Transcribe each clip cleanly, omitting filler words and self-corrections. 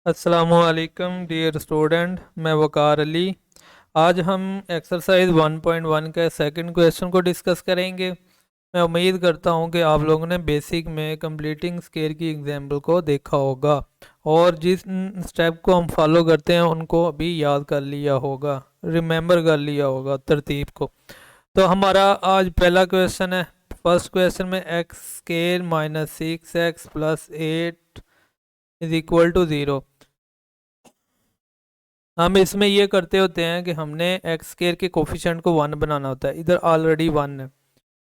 अस्सलामुअलैकुम dear student, मैं वकार अली। आज हम एक्सरसाइज 1.1 के सेकंड क्वेश्चन को डिस्कस करेंगे। मैं उम्मीद करता हूं कि आप लोगों ने बेसिक में कंप्लीटिंग स्केयर की एग्जाम्पल को देखा होगा और जिस स्टेप को हम फॉलो करते हैं उनको अभी याद कर लिया होगा, रिमेंबर कर लिया होगा तरतीब को। तो हमारा आज पहला क्वेश्चन है। फर्स्ट क्वेश्चन में x square minus 6x plus 8 is equal to 0। हम इसमें ये करते होते हैं कि हमने एक्स स्केयर के कोफिशिएंट को 1 बनाना होता है, इधर ऑलरेडी 1 है।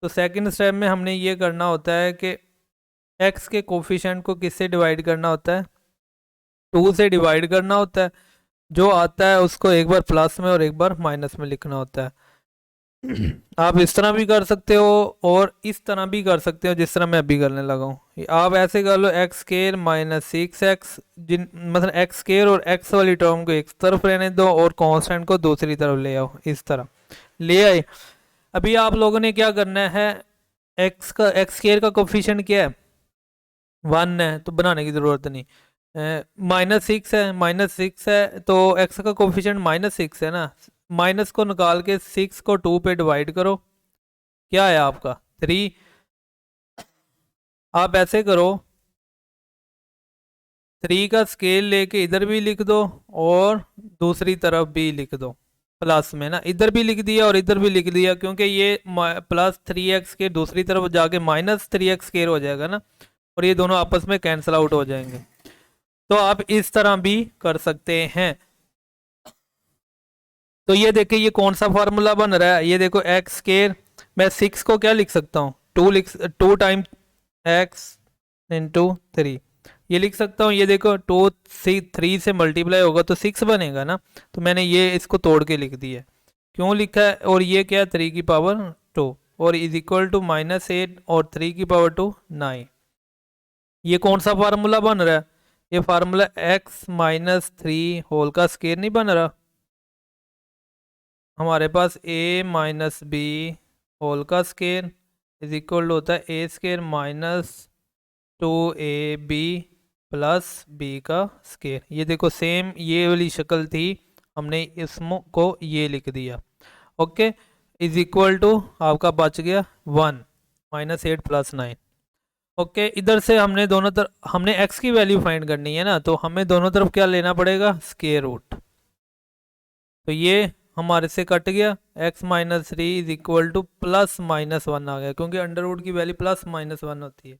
तो सेकंड स्टेप में हमने ये करना होता है कि एक्स के कोफिशिएंट को किससे डिवाइड करना होता है, 2 से डिवाइड करना होता है। जो आता है उसको एक बार प्लस में और एक बार माइनस में लिखना होता है। आप इस तरह भी कर सकते हो और इस तरह भी कर सकते हो जिस तरह मैं अभी करने लगा हूँ। आप ऐसे कर लो एक्स स्केयर माइनस 6x, जिन मतलब एक्स स्केयर और एक्स वाली टर्म को एक तरफ रहने दो और कांस्टेंट को दूसरी तरफ ले आओ, इस तरह ले आए। अभी आप लोगों ने क्या करना है, एक्स स्केयर का कोफिशिएंट क्या है, 1 है, तो बनाने की ज़रूरत नहीं। -6 है तो एक्स का कोफिशिएंट -6 है ना। माइनस को निकाल के 6 को 2 पे डिवाइड करो, क्या है आपका 3। आप ऐसे करो, 3 का स्केल लेके इधर भी लिख दो और दूसरी तरफ भी लिख दो प्लस में ना। इधर भी लिख दिया और इधर भी लिख दिया, क्योंकि ये +3x के दूसरी तरफ जाके -3x स्केयर हो जाएगा ना, और ये दोनों आपस में कैंसिल आउट हो जाएंगे। तो आप इस तरह भी कर सकते हैं। तो ये देखिए ये कौन सा फार्मूला बन रहा है, ये देखो एक्स स्केयर, मैं 6 को क्या लिख सकता हूँ, 2 टाइम एक्स इंटू 3, ये लिख सकता हूँ। ये देखो 3 से मल्टीप्लाई होगा तो 6 बनेगा ना, तो मैंने ये इसको तोड़ के लिख दिया। क्यों लिखा है, और ये क्या है 3 की पावर 2 और इज इक्वल टू -8 और 3 की पावर 2 9। ये कौन सा फार्मूला बन रहा है, ये फार्मूला x-3 होल का स्केयर नहीं बन रहा। हमारे पास a-b होल का स्केयर इज इक्वल होता है ए स्केयर -2ab प्लस बी का स्केयर। ये देखो सेम ये वाली शक्ल थी, हमने इसको ये लिख दिया। ओके, इज इक्वल टू आपका बच गया 1 -8 प्लस 9। ओके, इधर से हमने दोनों तरफ हमने x की वैल्यू फाइंड करनी है ना, तो हमें दोनों तरफ क्या लेना पड़ेगा, स्केयर रूट। तो ये हमारे से कट गया, x-3 इज इक्वल टू +-1 आ गया, क्योंकि अंडर रूट की वैल्यू +-1 होती है।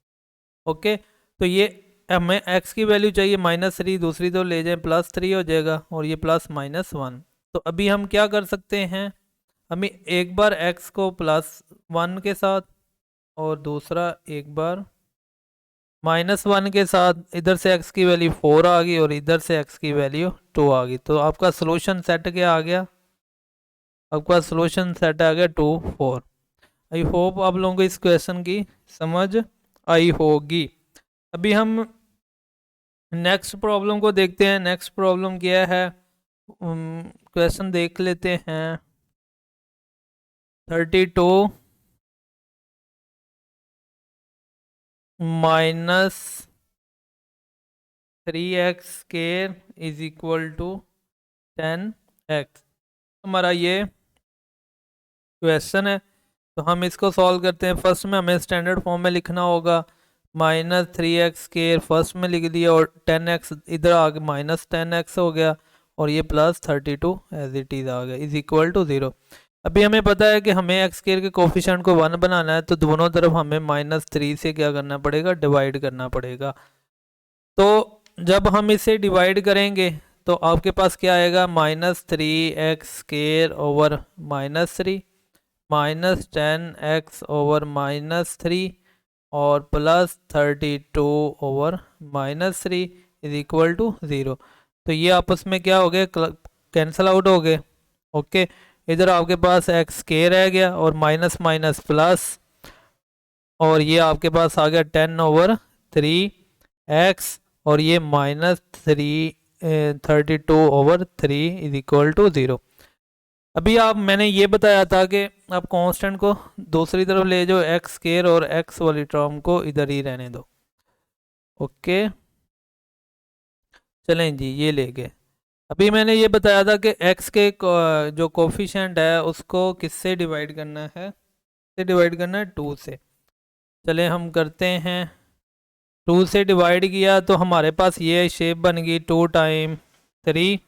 ओके, तो ये हमें x की वैल्यू चाहिए -3, दूसरी तो ले जाए +3 हो जाएगा और ये +-1। तो अभी हम क्या कर सकते हैं, हमें एक बार x को +1 के साथ और दूसरा एक बार -1 के साथ, इधर से x की वैल्यू 4 आ गई और इधर से x की वैल्यू 2 आ गई। तो आपका सोल्यूशन सेट क्या आ गया, आपका सोल्यूशन सेट आ गया 2 4। आई होप आप लोगों को इस क्वेश्चन की समझ आई होगी। अभी हम नेक्स्ट प्रॉब्लम को देखते हैं। नेक्स्ट प्रॉब्लम क्या है, क्वेश्चन देख लेते हैं। 32 minus 3x square is equal to 10x, हमारा ये क्वेश्चन है। तो हम इसको सॉल्व करते हैं। फर्स्ट में हमें स्टैंडर्ड फॉर्म में लिखना होगा, -3x स्केयर फर्स्ट में लिख दिया और 10x इधर आके -10x हो गया और ये +32 एज इट इज़ आ गया इज इक्वल टू 0। अभी हमें पता है कि हमें एक्स स्केयर के कोफिशिएंट को 1 बनाना है, तो दोनों तरफ हमें -3 से क्या करना पड़ेगा, डिवाइड करना पड़ेगा। तो जब हम इसे डिवाइड करेंगे तो आपके पास क्या आएगा, -3x square over -3 -10x over -3 और +32 ओवर -3 इज इक्वल टू 0। तो ये आपस में क्या हो गए, कैंसल आउट हो गए। ओके, इधर आपके पास एक्स स्केयर रह गया और माइनस माइनस प्लस, और ये आपके पास आ गया 10/3x और ये -32/3 इज इक्वल टू 0। अभी आप मैंने ये बताया था कि आप कांस्टेंट को दूसरी तरफ ले जाओ, एक्स स्केयर और एक्स वाली टर्म को इधर ही रहने दो। ओके, चलें जी, ये ले गए। अभी मैंने ये बताया था कि x के जो कोफिशिएंट है उसको किससे डिवाइड करना है, से डिवाइड करना है 2 से। चले हम करते हैं, 2 से डिवाइड किया तो हमारे पास ये शेप बन गई 2 टाइम 3,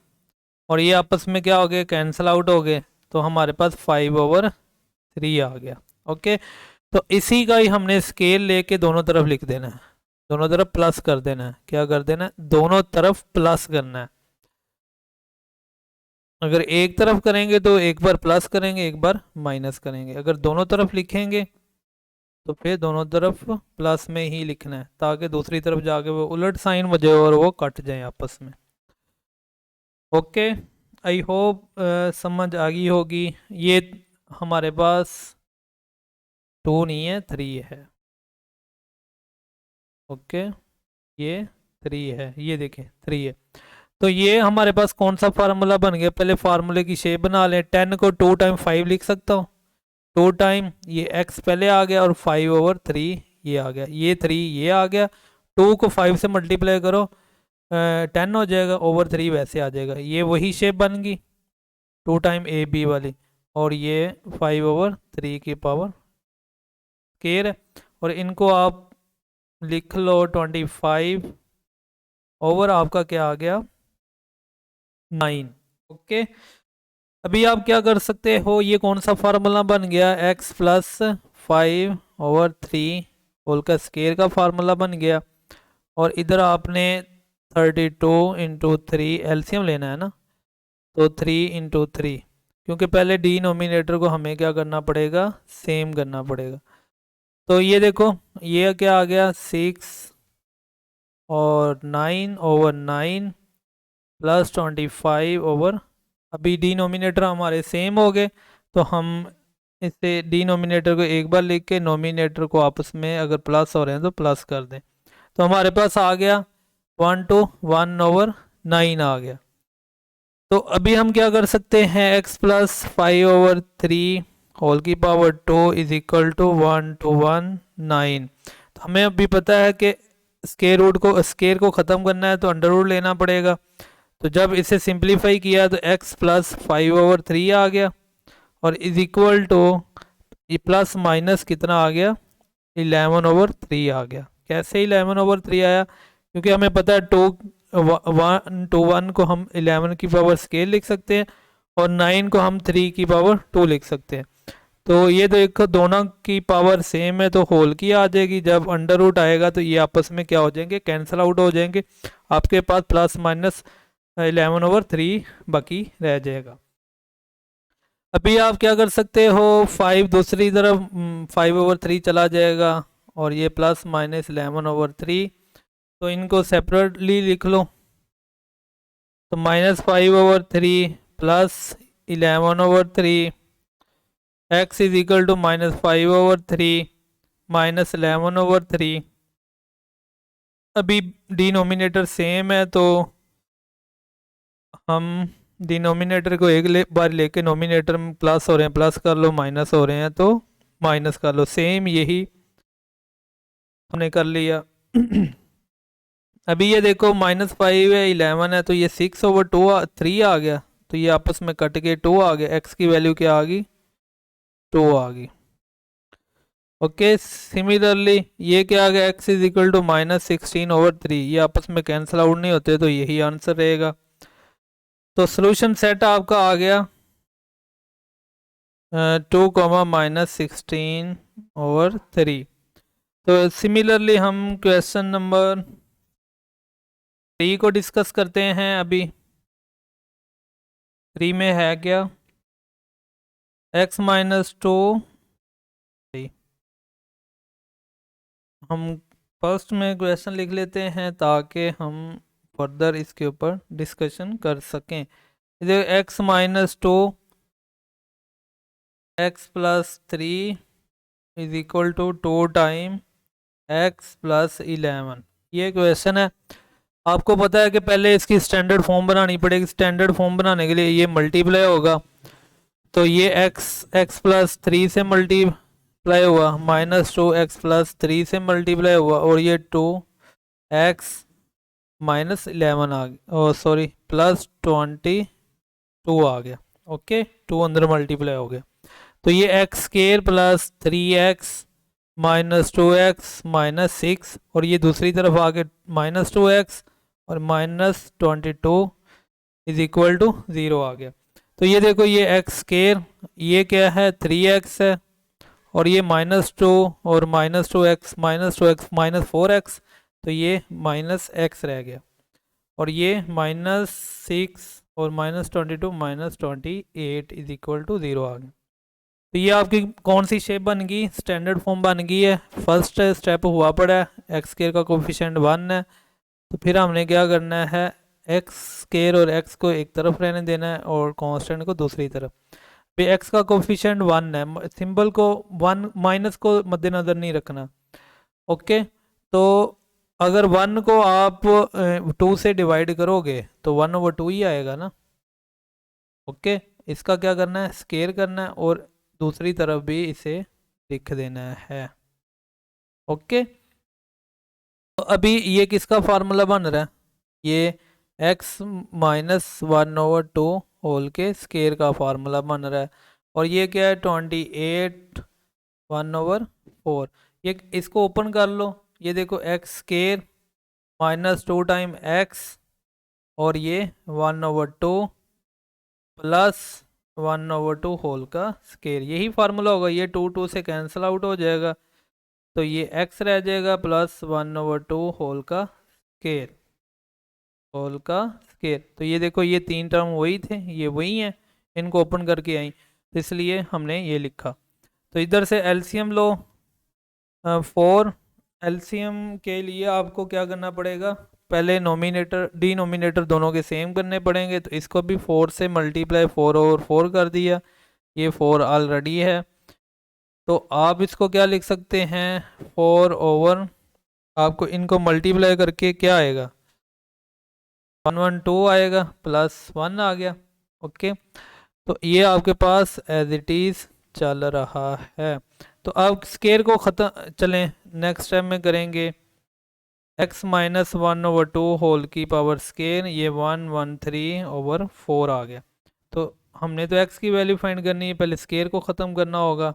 और ये आपस में क्या हो गए, कैंसिल आउट हो गए, तो हमारे पास 5/3 आ गया। ओके, तो इसी का ही हमने स्केल लेके दोनों तरफ लिख देना है, दोनों तरफ प्लस कर देना है। क्या कर देना है, दोनों तरफ प्लस करना है। अगर एक तरफ करेंगे तो एक बार प्लस करेंगे, एक बार माइनस करेंगे। अगर दोनों तरफ लिखेंगे तो फिर दोनों तरफ प्लस में ही लिखना है, ताकि दूसरी तरफ जाके वो उलट साइन हो जाए और वो कट जाए आपस में। ओके, आई होप समझ आ गई होगी। ये हमारे पास 2 नहीं है, 3 है। ओके, ये 3 है, ये देखें 3 है। तो ये हमारे पास कौन सा फार्मूला बन गया, पहले फार्मूले की शेप बना लें। 10 को 2 टाइम 5 लिख सकता हूँ, 2 टाइम ये x पहले आ गया और 5/3 ये आ गया, ये 3 ये आ गया। 2 को 5 से मल्टीप्लाई करो 10 हो जाएगा, ओवर 3 वैसे आ जाएगा। ये वही शेप बन गई 2 टाइम ए बी वाली, और ये 5/3 की पावर स्केयर है। और इनको आप लिख लो 25 ओवर आपका क्या आ गया 9। ओके, अभी आप क्या कर सकते हो, ये कौन सा फार्मूला बन गया, x प्लस 5/3 होल का स्केयर का फार्मूला बन गया। और इधर आपने 32/3 एलसीएम लेना है ना, तो 3/3, क्योंकि पहले डिनोमिनेटर को हमें क्या करना पड़ेगा, सेम करना पड़ेगा। तो ये देखो, ये क्या आ गया 6 और 9/9 प्लस 25 अभी डिनोमिनेटर हमारे सेम हो गए, तो हम इसे डिनोमिनेटर को एक बार लिख के नोमिनेटर को आपस में अगर प्लस हो रहे हैं तो प्लस कर दें, तो हमारे पास आ गया 1 to 1/9 आ गया। तो अभी हम क्या कर सकते हैं, x प्लस 5/3 होल की power 2 is equal to 1 to 1/9। तो हमें अभी पता है कि स्केयर को ख़त्म करना है तो अंडर रूट लेना पड़ेगा। तो जब इसे सिंप्लीफाई किया तो x प्लस 5/3 आ गया, और इज इक्वल टू ये प्लस माइनस कितना आ गया 11/3 आ गया। कैसे 11/3 आया, क्योंकि हमें पता है 1 to 1 को हम 11 की पावर स्केल लिख सकते हैं, और 9 को हम 3 की पावर 2 लिख सकते हैं। तो ये तो एक दोनों की पावर सेम है तो होल की आ जाएगी, जब अंडर रूट आएगा तो ये आपस में क्या हो जाएंगे, कैंसिल आउट हो जाएंगे। आपके पास प्लस माइनस 11/3 बाकी रह जाएगा। अभी आप क्या कर सकते हो, 5 दूसरी तरफ 5/3 चला जाएगा, और ये प्लस माइनस 11/3, तो इनको सेपरेटली लिख लो। तो -5/3 plus 11/3 x is equal to -5/3 minus 11/3। अभी डिनोमिनेटर सेम है तो हम डिनोमिनेटर को बार लेके नोमिनेटर में प्लस हो रहे हैं प्लस कर लो, माइनस हो रहे हैं तो माइनस कर लो। सेम यही हमने कर लिया। अभी ये देखो -5 है 11 है, तो ये 6/3 आ गया, तो ये आपस में कट के 2 आ गया। x की वैल्यू क्या आ गई, 2 आ गई। ओके, सिमिलरली ये क्या आ गया, x इज इक्वल टू -16/3, ये आपस में कैंसिल आउट नहीं होते, तो यही आंसर रहेगा। तो सोल्यूशन सेट आपका आ गया 2, -16/3। तो सिमिलरली हम क्वेश्चन नंबर 3 को डिस्कस करते हैं। अभी 3 में है क्या, x-2। हम फर्स्ट में क्वेश्चन लिख लेते हैं ताकि हम फर्दर इसके ऊपर डिस्कशन कर सकें। इधर x-2 x plus 3 is equal to 2 time x plus 11। ये क्वेश्चन है। आपको पता है कि पहले इसकी स्टैंडर्ड फॉर्म बनानी पड़ेगी। स्टैंडर्ड फॉर्म बनाने के लिए ये मल्टीप्लाई होगा, तो ये x प्लस 3 से मल्टीप्लाई हुआ, -2 x प्लस 3 से मल्टीप्लाई हुआ, और ये 2 x -11 आ गया, ओ सॉरी +22 आ गया। ओके, 2 अंदर मल्टीप्लाई हो गया। तो ये x square plus 3x -2x -6, और ये दूसरी तरफ आ गया -2x और -22 इज इक्वल टू 0 आ गया। तो ये देखो, ये एक्स स्केयर, ये क्या है 3x है, और ये -2 और -2x -4x, तो ये -x रह गया, और ये -6 और -22 -28 इज इक्वल टू 0 आ गया। तो ये आपकी कौन सी शेप बन गई, स्टैंडर्ड फॉर्म बन गई है। फर्स्ट स्टेप हुआ पड़ा है, एक्स स्केयर का कोफिशिएंट 1 है, तो फिर हमने क्या करना है, एक्स स्केयर और एक्स को एक तरफ रहने देना है और कांस्टेंट को दूसरी तरफ। फिर एक्स का कोफिशिएंट 1 है, सिंबल को 1 माइनस को मद्देनजर नहीं रखना। ओके, तो अगर 1 को आप 2 से डिवाइड करोगे तो 1/2 ही आएगा ना। ओके, इसका क्या करना है, स्केयर करना है और दूसरी तरफ भी इसे लिख देना है। ओके, तो अभी ये किसका फार्मूला बन रहा है, ये x -1/2 होल के स्केयर का फार्मूला बन रहा है, और ये क्या है 28 1/4। ये इसको ओपन कर लो, ये देखो एक्स स्केयर -2 टाइम एक्स, और ये 1/2 प्लस 1/2 होल का स्केयर, यही फार्मूला होगा। ये 2 से कैंसिल आउट हो जाएगा, तो ये x रह जाएगा प्लस 1/2 होल का स्केयर। तो ये देखो, ये 3 टर्म वही थे, ये वही हैं, इनको ओपन करके आई, तो इसलिए हमने ये लिखा। तो इधर से एलसीएम लो, 4। एलसीएम के लिए आपको क्या करना पड़ेगा, पहले नोमिनेटर डिनोमिनेटर दोनों के सेम करने पड़ेंगे, तो इसको भी 4 से मल्टीप्लाई 4/4 कर दिया, ये 4 ऑलरेडी है, तो आप इसको क्या लिख सकते हैं, 4/, आपको इनको मल्टीप्लाई करके क्या आएगा, 112 आएगा, +1 आ गया। ओके, तो ये आपके पास एज इट इज़ चल रहा है। तो अब स्केयर को ख़त्म, चलें नेक्स्ट स्टेप में करेंगे, x -1/2 होल की पावर स्केयर, ये 113/4 आ गया। तो हमने तो x की वैल्यू फाइंड करनी है, पहले स्केयर को ख़त्म करना होगा,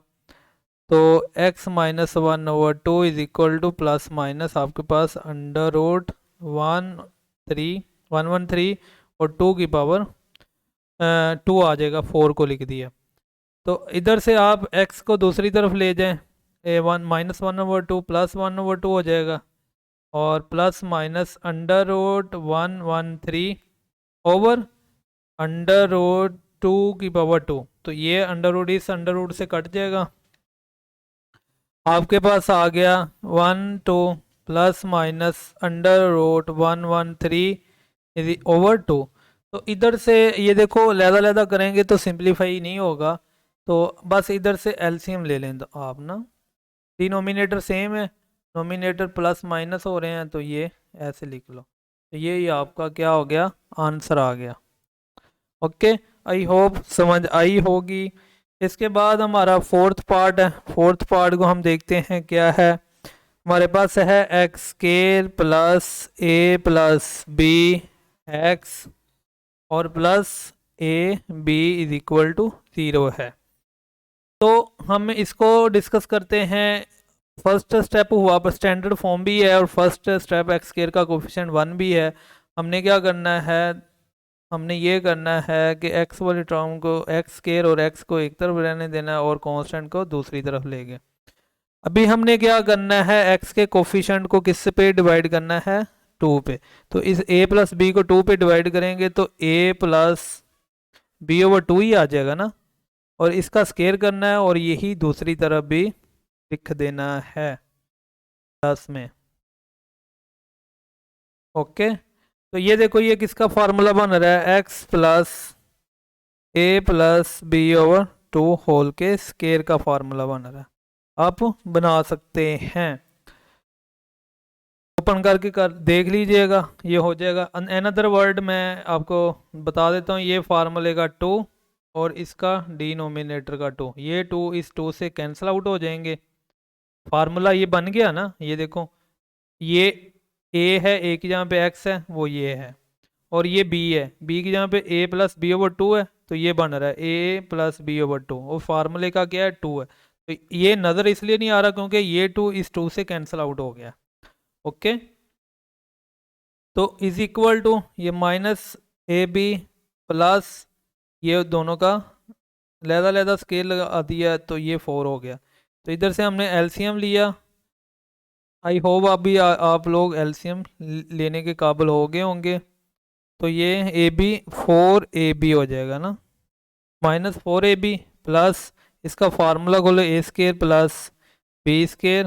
तो x -1/2 is equal two plus minus आपके पास √113 और 2 की पावर 2 आ जाएगा, 4 को लिख दिया। तो इधर से आप x को दूसरी तरफ ले जाएं, -1/2 प्लस 1/2 हो जाएगा, और प्लस माइनस √113 ओवर √2 की पावर 2, तो ये अंडर इस अंडर से कट जाएगा, आपके पास आ गया 1 2 प्लस माइनस √113/2। तो इधर से ये देखो, लहदा करेंगे तो सिंप्लीफाई नहीं होगा, तो बस इधर से एलसीएम ले लें, तो आप ना, डिनोमिनेटर सेम है, नोमिनेटर प्लस माइनस हो रहे हैं, तो ये ऐसे लिख लो, तो ये आपका क्या हो गया, आंसर आ गया। ओके, आई होप समझ आई होगी। इसके बाद हमारा फोर्थ पार्ट है, फोर्थ पार्ट को हम देखते हैं क्या है। हमारे पास है x square plus a plus b x और plus a b is equal to 0 है। तो हम इसको डिस्कस करते हैं। फर्स्ट स्टेप हुआ पर स्टैंडर्ड फॉर्म भी है, और फर्स्ट स्टेप एक्स स्केयर का कोफिशिएंट 1 भी है। हमने क्या करना है, हमने ये करना है कि एक्स वाली टर्म को, एक्स स्केयर और एक्स को एक तरफ रहने देना है और कांस्टेंट को दूसरी तरफ ले गए। अभी हमने क्या करना है, एक्स के कोफिशिएंट को किस पे डिवाइड करना है, 2 पे। तो इस a प्लस बी को 2 पे डिवाइड करेंगे तो a प्लस b/2 ही आ जाएगा ना, और इसका स्केयर करना है और यही दूसरी तरफ भी लिख देना है प्लस में। ओके, तो ये देखो, ये किसका फार्मूला बन रहा है, x plus a plus b/2 whole के स्केयर का फार्मूला बन रहा है, आप बना सकते हैं। ओपन करके देख लीजिएगा, ये हो जाएगा। अनदर वर्ड मैं आपको बता देता हूँ, ये फार्मूले का 2 और इसका डिनोमिनेटर का 2, ये 2 इस 2 से कैंसिल आउट हो जाएंगे, फार्मूला ये बन गया ना। ये देखो, ये ए है, ए की जगह पे एक्स है, वो ये है, और ये बी है, बी की जगह पे ए प्लस बी ओवर टू है, तो ये बन रहा है ए प्लस बी ओवर टू, और फार्मूले का क्या है, टू है। तो ये नज़र इसलिए नहीं आ रहा क्योंकि ये टू इस टू से कैंसिल आउट हो गया। ओके, तो इज इक्वल टू ये माइनस ए बी प्लस ये दोनों का लहदा लहदा स्केल लगा दिया, तो ये 4 हो गया। तो इधर से हमने एलसीएम लिया। आई होप आप लोग एलसीएम लेने के काबिल हो गए होंगे। तो ये ए बी 4ab हो जाएगा ना, माइनस 4ab प्लस इसका फार्मूला खोलो, a square plus b square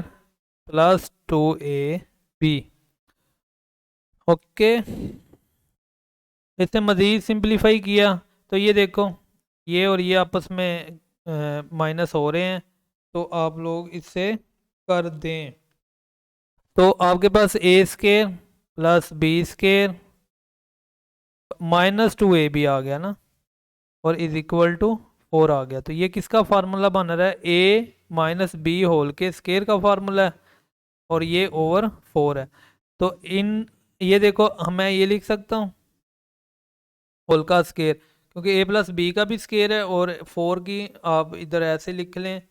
plus 2ab। Okay, इससे मज़ीद सिंप्लीफाई किया तो ये देखो, ये और ये आपस में माइनस हो रहे हैं, तो आप लोग इससे कर दें। तो आपके पास a square plus b square minus 2ab आ गया ना, और इज इक्वल टू 4 आ गया। तो ये किसका फार्मूला बन रहा है, ए माइनस बी होल के स्केयर का फार्मूला है, और ये ओवर 4 है। तो ये देखो, मैं ये लिख सकता हूँ होल का स्केयर, क्योंकि ए प्लस बी का भी स्केयर है, और 4 की आप इधर ऐसे लिख लें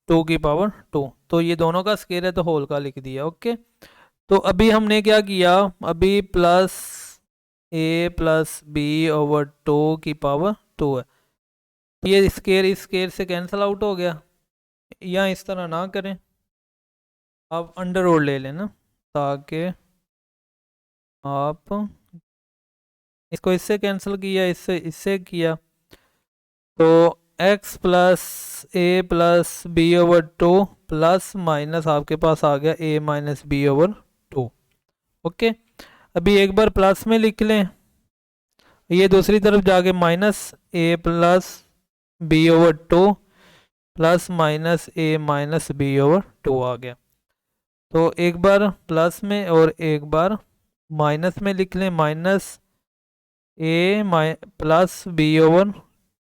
2 की पावर 2, तो ये दोनों का स्केयर है, तो होल का लिख दिया। ओके, तो अभी हमने क्या किया, अभी plus a plus b over 2 की पावर 2 है, ये स्केयर इस स्केयर से कैंसिल आउट हो गया। या इस तरह ना करें, आप अंडर रूट ले लेना, ताकि आप इसको इससे कैंसिल किया, इससे किया, तो x plus a plus b over 2 plus minus आपके पास आ गया a minus b over 2। Okay, अभी एक बार प्लस में लिख लें, ये दूसरी तरफ जाके minus a plus b over 2 plus minus a minus b over 2 आ गया। तो एक बार प्लस में और एक बार माइनस में लिख लें, minus a plus b over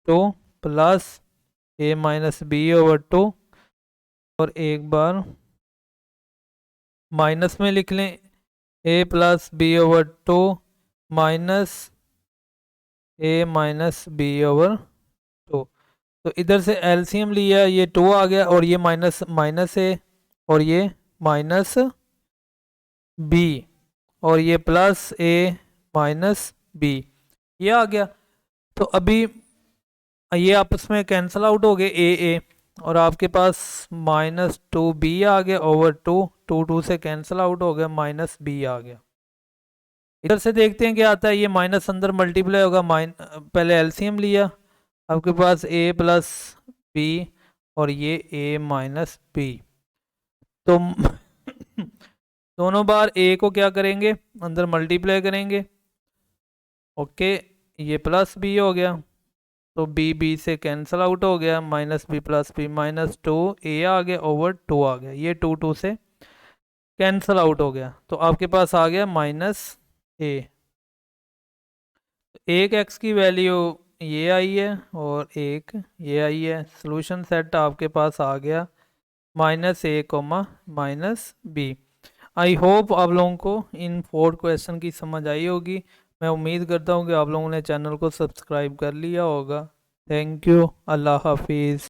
2 plus A minus b over 2, और एक बार माइनस में लिख लें ए plus b over 2 minus a minus b over 2। तो इधर से एलसीएम लिया, ये 2 आ गया, और ये माइनस माइनस ए, और ये माइनस बी, और ये प्लस ए माइनस बी, ये आ गया। तो अभी ये आपस में कैंसिल आउट हो गए ए, और आपके पास माइनस 2b आ गया ओवर 2, 2 से कैंसिल आउट हो गया, माइनस b आ गया। इधर से देखते हैं क्या आता है, ये माइनस अंदर मल्टीप्लाई होगा, पहले एलसीएम लिया, आपके पास a प्लस बी, और ये a माइनस बी। तो दोनों बार a को क्या करेंगे, अंदर मल्टीप्लाई करेंगे। ओके, ये प्लस b हो गया, तो बी से कैंसिल आउट हो गया, minus b plus b minus 2a आ गया ओवर 2 आ गया, ये 2 से कैंसिल आउट हो गया, तो आपके पास आ गया माइनस ए। एक x की वैल्यू ये आई है और एक ये आई है, सोल्यूशन सेट आपके पास आ गया minus a comma minus b. I hope आप लोगों को इन 4 क्वेश्चन की समझ आई होगी। मैं उम्मीद करता हूँ कि आप लोगों ने चैनल को सब्सक्राइब कर लिया होगा। थैंक यू, अल्लाह हाफिज़।